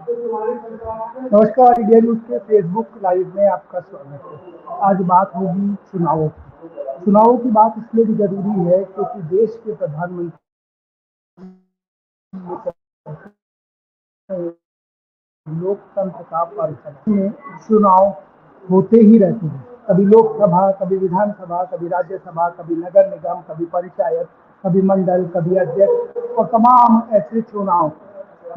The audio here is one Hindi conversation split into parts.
नमस्कार, इंडिया न्यूज के फेसबुक लाइव में आपका स्वागत है। आज बात होगी चुनावों की। चुनावों की बात इसलिए भी जरूरी है क्योंकि देश के प्रधानमंत्री लोकतंत्र का पर्व में चुनाव होते ही रहते हैं। कभी लोकसभा, कभी विधानसभा, कभी राज्यसभा, कभी नगर निगम, कभी पंचायत, कभी मंडल, कभी अध्यक्ष और तमाम ऐसे चुनाव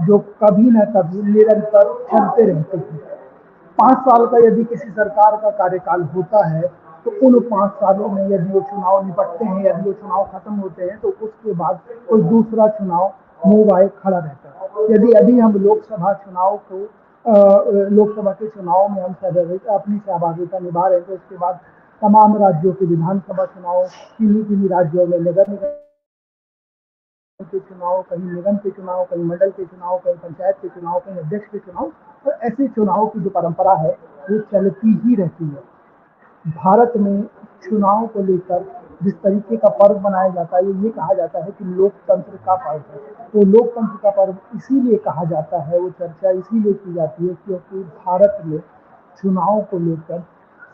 जो कभी न कभी निरंतर चलते रहते हैं। 5 साल का यदि किसी सरकार का कार्यकाल होता है तो उन 5 सालों में यदि वो चुनाव निपटते हैं, यदि वो चुनाव खत्म होते हैं तो उसके बाद कोई दूसरा चुनाव मुंह आए खड़ा रहता है। यदि अभी हम लोकसभा चुनाव को लोकसभा के चुनाव में हम अपनी सहभागिता निभा रहे हैं तो उसके बाद तमाम राज्यों के विधानसभा चुनाव, किन्हीं राज्यों में नगर निगम के चुनाव, कहीं निगम के चुनाव, कहीं मंडल के चुनाव, कहीं पंचायत के चुनाव, कहीं अध्यक्ष के चुनाव, तो ऐसे चुनाव की जो परंपरा है वो चलती ही रहती है। भारत में चुनाव को लेकर जिस तरीके का पर्व मनाया जाता है ये कहा जाता है कि लोकतंत्र का पर्व है। तो लोकतंत्र का पर्व इसीलिए कहा जाता है, वो चर्चा इसीलिए की जाती है क्योंकि भारत में चुनाव को लेकर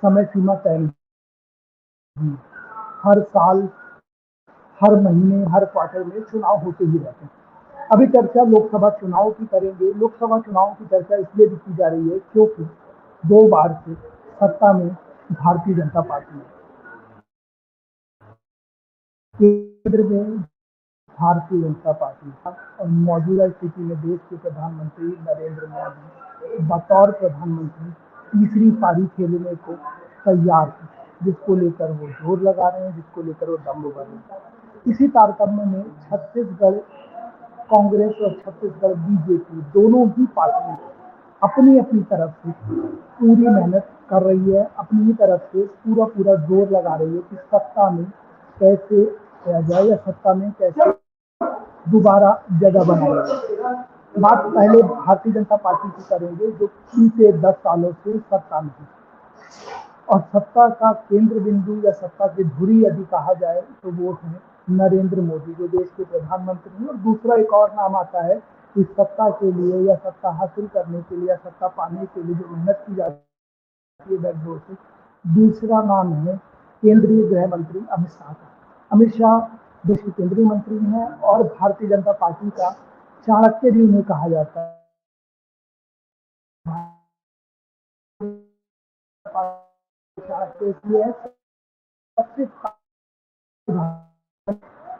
समय सीमा तय नहीं है। हर साल, हर महीने, हर क्वार्टर में चुनाव होते ही रहते हैं। अभी चर्चा लोकसभा चुनाव की करेंगे। लोकसभा चुनाव की चर्चा इसलिए भी की जा रही है क्योंकि 2 बार से सत्ता में भारतीय जनता पार्टी है। केंद्र में भारतीय जनता पार्टी और मौजूदा स्थिति में देश के प्रधानमंत्री नरेंद्र मोदी बतौर प्रधानमंत्री तीसरी पारी खेलने को तैयार है, जिसको लेकर वो जोर लगा रहे हैं, जिसको लेकर वो दम उभर रहे हैं। इसी तारतम्य में छत्तीसगढ़ कांग्रेस और छत्तीसगढ़ बीजेपी दोनों ही पार्टियां अपनी अपनी तरफ से पूरी मेहनत कर रही है, अपनी ही तरफ से पूरा जोर लगा रही है कि सत्ता में कैसे रह जाए या सत्ता में कैसे दोबारा जगह बनाई जाए। बात पहले भारतीय जनता पार्टी की करेंगे जो पिछले 10 सालों से सत्ता में है और सत्ता का केंद्र बिंदु या सत्ता की धुरी यदि कहा जाए तो वो है नरेंद्र मोदी जो देश के प्रधानमंत्री हैं। और दूसरा एक और नाम आता है इस सत्ता के लिए या सत्ता हासिल करने के लिए या सत्ता पाने के लिए जो मेहनत की जाती है बैकडोर से, दूसरा नाम है केंद्रीय गृह मंत्री अमित शाह का। अमित शाह देश के केंद्रीय मंत्री हैं और भारतीय जनता पार्टी का चाणक्य भी उन्हें कहा जाता है। चाणक्य सबसे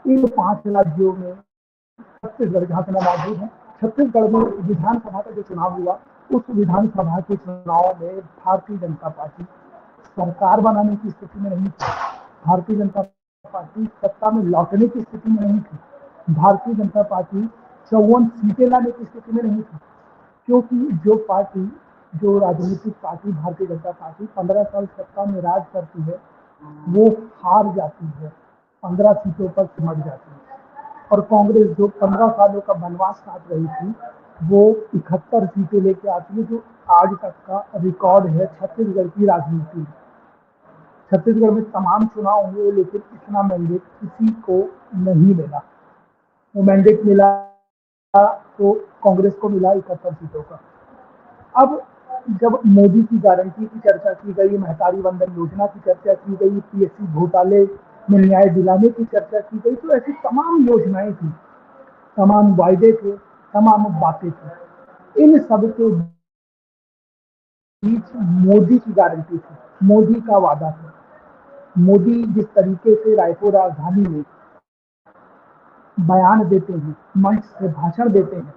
इन 5 राज्यों में छत्तीसगढ़ जहाँ पे मौजूद है, छत्तीसगढ़ में विधानसभा का जो चुनाव हुआ उस विधानसभा के चुनाव में भारतीय जनता पार्टी सरकार बनाने की स्थिति में नहीं थी। भारतीय जनता पार्टी सत्ता में लौटने की स्थिति में नहीं थी। भारतीय जनता पार्टी 54 सीटें लाने की स्थिति में नहीं थी क्योंकि जो राजनीतिक पार्टी भारतीय जनता पार्टी 15 साल सत्ता में राज करती है वो हार जाती है, 15 सीटों पर सिमट जाती है। और कांग्रेस जो 15 सालों का वनवास काट रही थी वो 71 सीटें लेके आती है जो आज तक का रिकॉर्ड है छत्तीसगढ़ की राजनीति में। छत्तीसगढ़ में तमाम चुनाव हुए लेकिन इतना मैंडेट किसी को नहीं मिला। वो मैंडेट मिला तो कांग्रेस को मिला 71 सीटों का। अब जब मोदी की गारंटी की चर्चा की गई, महतारी वंदन योजना की चर्चा की गई, पीएससी घोटाले में न्याय दिलाने की चर्चा की गई, तो ऐसी तमाम योजनाएं थी, तमाम वायदे थे, तमाम बातें थी। इन सब के बीच मोदी की गारंटी थी, मोदी का वादा था। मोदी जिस तरीके से रायपुर राजधानी में बयान देते हैं, मंच से भाषण देते हैं,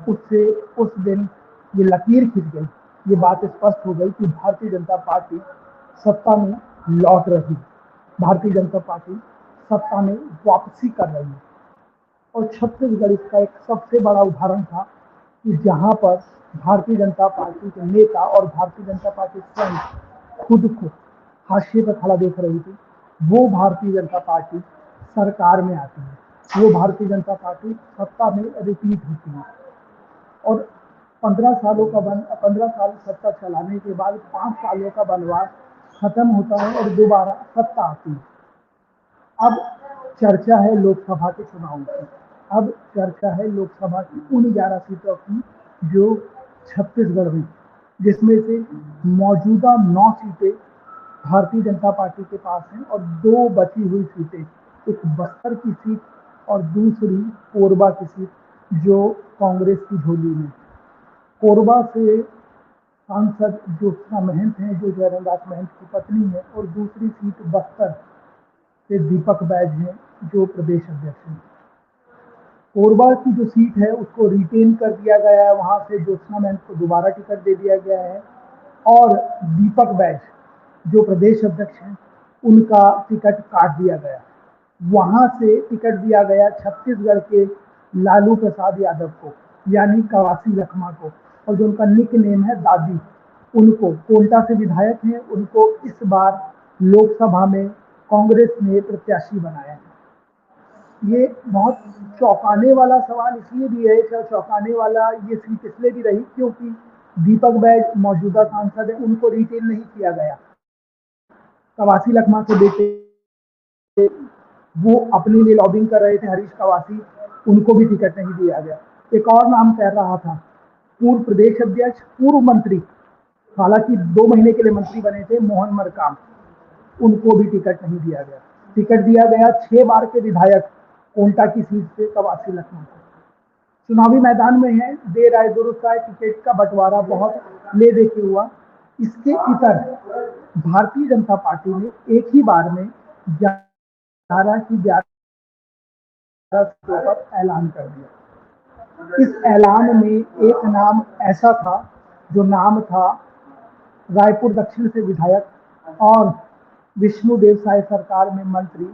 उससे उस दिन ये लकीर खिंच गई, ये बात स्पष्ट हो गई कि भारतीय जनता पार्टी सत्ता में लौट रही है, भारतीय जनता पार्टी सत्ता में वापसी कर रही है। और छत्तीसगढ़ इसका एक सबसे बड़ा उदाहरण था कि जहां पर भारतीय जनता पार्टी के नेता और भारतीय जनता पार्टी स्वयं खुद को हाशिए पर खड़ा देख रही थी, वो भारतीय जनता पार्टी सरकार में आती है, वो भारतीय जनता पार्टी सत्ता में रिपीट होती है और 15 साल सत्ता चलाने के बाद 5 सालों का वनवास खत्म होता है और दोबारा सत्ता आती है। अब चर्चा है लोकसभा के चुनाव की। अब चर्चा है लोकसभा की उन 11 सीटों की जो छत्तीसगढ़ में, जिसमें से मौजूदा 9 सीटें भारतीय जनता पार्टी के पास हैं और 2 बची हुई सीटें, एक बस्तर की सीट और दूसरी कोरबा की सीट जो कांग्रेस की झोली में। कोरबा से सांसद ज्योत्सना महंत हैं जो जयरामदास महंत की पत्नी है, और दूसरी सीट बस्तर से दीपक बैज हैं जो प्रदेश अध्यक्ष हैं। कोरबा की जो सीट है उसको रिटेन कर दिया गया है, वहां से ज्योत्सना महंत को दोबारा टिकट दे दिया गया है, और दीपक बैज जो प्रदेश अध्यक्ष हैं उनका टिकट काट दिया गया। वहां से टिकट दिया गया छत्तीसगढ़ के लालू प्रसाद यादव को, यानी कवासी लखमा को, और जो उनका निक नेम है दादी, उनको, कोंटा से विधायक हैं, उनको इस बार लोकसभा में कांग्रेस ने प्रत्याशी बनाया है। ये बहुत चौंकाने वाला सवाल इसलिए भी है, चौंकाने वाला ये सीट इसलिए भी रही क्योंकि दीपक बैज मौजूदा सांसद है, उनको रिटेन नहीं किया गया। कवासी लखमा के बेटे वो अपने लिए लॉबिंग कर रहे थे, हरीश कवासी, उनको भी टिकट नहीं दिया गया। एक और नाम तैर रहा था, पूर्व प्रदेश अध्यक्ष, पूर्व मंत्री, हालांकि 2 महीने के लिए मंत्री बने थे, मोहन मरकाम, उनको भी टिकट नहीं दिया गया। टिकट दिया गया 6 बार के विधायक कोंटा की सीट से कवासी लखमा को। चुनावी मैदान में है, देर आए दुरुस्त आए, टिकट का बंटवारा बहुत ले दे के हुआ। इसके इतर भारतीय जनता पार्टी ने एक ही बार में 11 की 11 सीटों पर ऐलान कर दिया। इस ऐलान में एक नाम ऐसा था जो नाम था रायपुर दक्षिण से विधायक और विष्णुदेव साय सरकार में मंत्री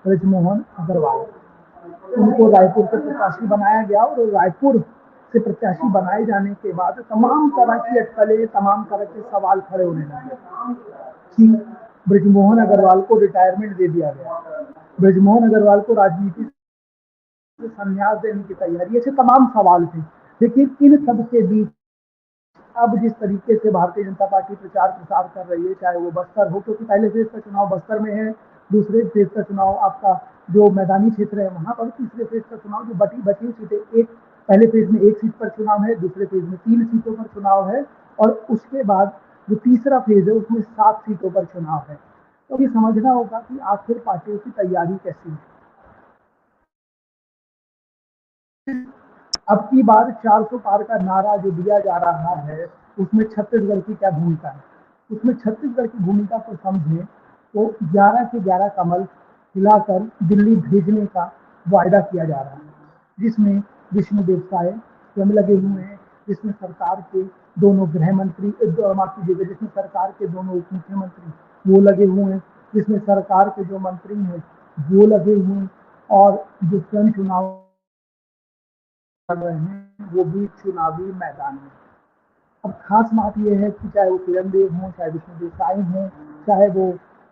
ब्रजमोहन अग्रवाल। उनको रायपुर से प्रत्याशी बनाया गया, और रायपुर से प्रत्याशी बनाए जाने के बाद तमाम तरह की अटकलें, तमाम तरह के सवाल खड़े होने लगे कि ब्रजमोहन अग्रवाल को रिटायरमेंट दे दिया गया, ब्रजमोहन अग्रवाल को राजनीति से संन्यास देने की तैयारी, ऐसे तमाम सवाल थे। लेकिन इन सब के बीच अब जिस तरीके से भारतीय जनता पार्टी प्रचार प्रसार कर रही है, चाहे वो बस्तर हो, क्योंकि पहले फेज का चुनाव बस्तर में है, दूसरे फेज का चुनाव आपका जो मैदानी क्षेत्र है वहां पर, तीसरे फेज का चुनाव जो बची सीटें, एक पहले फेज में 1 सीट पर चुनाव है, दूसरे फेज में 3 सीटों पर चुनाव है, और उसके बाद जो तीसरा फेज है उसमें 7 सीटों पर चुनाव है। तो ये समझना होगा कि आखिर पार्टियों की तैयारी कैसी है। अब की बार 400 पार का नारा जो दिया जा रहा है उसमें छत्तीसगढ़ की क्या भूमिका है? उसमें छत्तीसगढ़ की भूमिका को समझें तो 11 के 11 कमल हिलाकर दिल्ली भेजने का वायदा किया जा रहा है, जिसमें विष्णुदेव साय स्वयं लगे हुए हैं, जिसमें सरकार के दोनों गृह मंत्री, माफ कीजिएगा, जिसमें सरकार के दोनों उप मुख्यमंत्री वो लगे हुए हैं, जिसमें सरकार के जो मंत्री हैं वो लगे हुए हैं, और जो स्वयं चुनाव कर रहे हैं वो भी चुनावी मैदान में। अब खास बात यह है कि चाहे वो किरण देव हों, चाहे विष्णुदेव साय हों, चाहे वो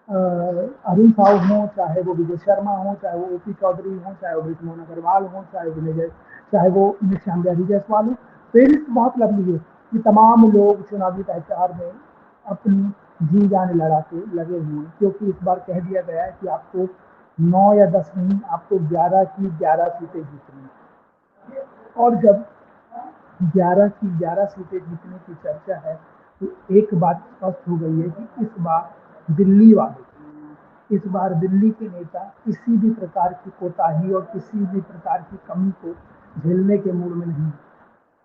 अरुण साहू हों, चाहे वो विजय शर्मा हों, चाहे वो ओपी चौधरी हों, चाहे वो ब्रजमोहन अग्रवाल हों, चाहे वो श्याम बिहारी जायसवाल हों, फेरिस्त बहुत लंबी है कि तमाम लोग चुनावी प्रचार में अपनी जी जान लड़ा के लगे हुए हैं, क्योंकि इस बार कह दिया गया है कि आपको 9 या 10 नहीं, आपको 11 की 11 सीटें जीतनी है। और जब 11 की 11 सीटें जीतने की चर्चा है तो एक बात स्पष्ट हो गई है कि इस बार दिल्ली के नेता किसी भी प्रकार की कोताही और किसी भी प्रकार की कमी को झेलने के मूड में नहीं।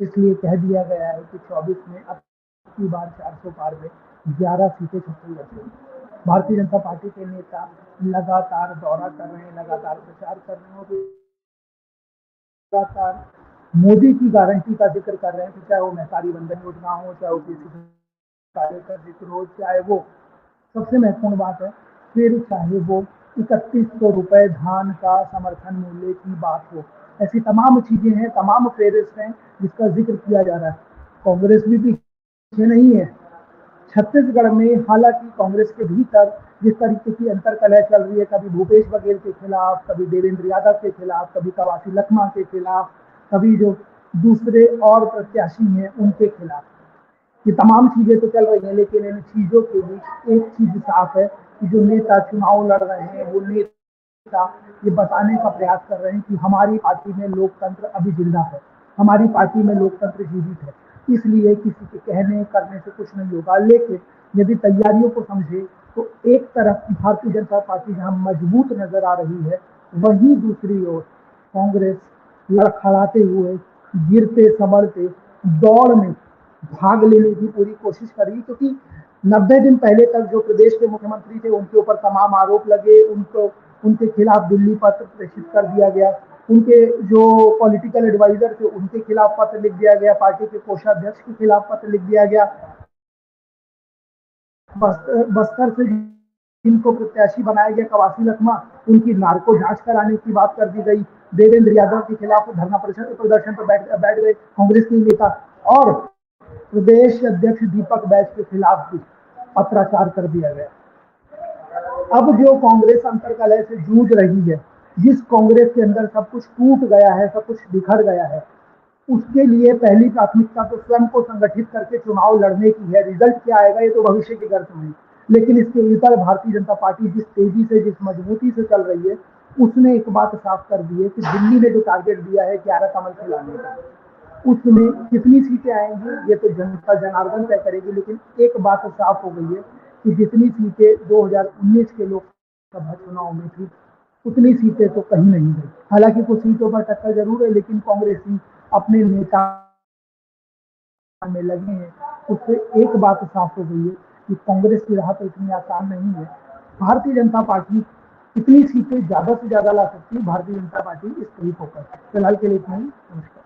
इसलिए कह दिया गया है कि 24 में अब की बार 400 पार में 11 सीटें छत्तीसगढ़ से। भारतीय जनता पार्टी के नेता लगातार दौरा कर रहे हैं, लगातार प्रचार कर रहे हैं, और लगातार मोदी की गारंटी का जिक्र कर रहे हैं कि चाहे वो महतारी वंदन योजना हो, चाहे वो किसी कार्य का जिक्र हो, चाहे वो सबसे महत्वपूर्ण बात है फिर चाहे वो 3100 रुपए धान का समर्थन मूल्य की बात हो, ऐसी तमाम चीजें हैं, तमाम फेरिस्त हैं जिसका जिक्र किया जा रहा है। कांग्रेस भी पीछे नहीं है। छत्तीसगढ़ में हालांकि कांग्रेस के भीतर जिस तरीके की अंतरकलह चल रही है, कभी भूपेश बघेल के खिलाफ, कभी देवेंद्र यादव के खिलाफ, कभी कवासी लखमा के खिलाफ, कभी जो दूसरे और प्रत्याशी हैं उनके खिलाफ, ये तमाम चीजें तो चल रही हैं, लेकिन इन चीजों के बीच एक चीज साफ है कि जो नेता चुनाव लड़ रहे हैं वो नेता ये बताने का प्रयास कर रहे हैं कि हमारी पार्टी में लोकतंत्र अभी जिंदा है, हमारी पार्टी में लोकतंत्र जीवित है। इसलिए किसी के कहने करने से कुछ नहीं होगा। लेकिन यदि तैयारियों को समझे तो एक तरफ भारतीय जनता पार्टी जहां मजबूत नजर आ रही है, वहीं दूसरी ओर कांग्रेस लड़खड़ाते हुए, गिरते संभलते, दौड़ में भाग लेने की पूरी कोशिश कर रही, क्योंकि 90 दिन पहले तक जो प्रदेश के मुख्यमंत्री थे उनके ऊपर तमाम आरोप लगे, उनको उनके खिलाफ दिल्ली पत्र प्रेषित कर दिया गया, उनके जो पॉलिटिकल एडवाइजर थे उनके खिलाफ पत्र लिख दिया गया, पार्टी के कोषाध्यक्ष के खिलाफ पत्र लिख दिया गया, बस्तर से जिनको प्रत्याशी बनाया गया कवासी लखमा, उनकी नार्को जांच कराने की बात कर दी गई, देवेंद्र यादव के खिलाफ धरना प्रदर्शन पर बैठ गए कांग्रेस के नेता, और प्रदेश अध्यक्ष दीपक बैज के खिलाफ भी पत्राचार कर दिया गया। अब जो कांग्रेस अंतर्कलह से जूझ रही है, जिस कांग्रेस के अंदर सब कुछ टूट गया है, सब कुछ बिखर गया है, उसके लिए पहली प्राथमिकता तो स्वयं को संगठित करके चुनाव लड़ने की है। रिजल्ट क्या आएगा ये तो भविष्य की गर्त में, लेकिन इसके ऊपर भारतीय जनता पार्टी जिस तेजी से, जिस मजबूती से चल रही है, उसने एक बात साफ कर दी है कि दिल्ली ने जो टारगेट दिया है 11 कमल से लाने का, उसमें कितनी सीटें आएंगी ये तो जनता जनार्दन तय करेगी। लेकिन एक बात साफ हो गई है कि जितनी सीटें 2019 के लोकसभा चुनाव में थी, उतनी सीटें तो कहीं नहीं गई। हालांकि कुछ सीटों पर टक्कर जरूर है, लेकिन कांग्रेसी अपने नेता में लगे हैं। उससे एक बात साफ हो गई है कि कांग्रेस की राह तो इतनी आसान नहीं है। भारतीय जनता पार्टी कितनी सीटें ज्यादा से ज्यादा ला सकती है, भारतीय जनता पार्टी इस पर ही फोकस है। फिलहाल के लिए इतना ही। नमस्कार।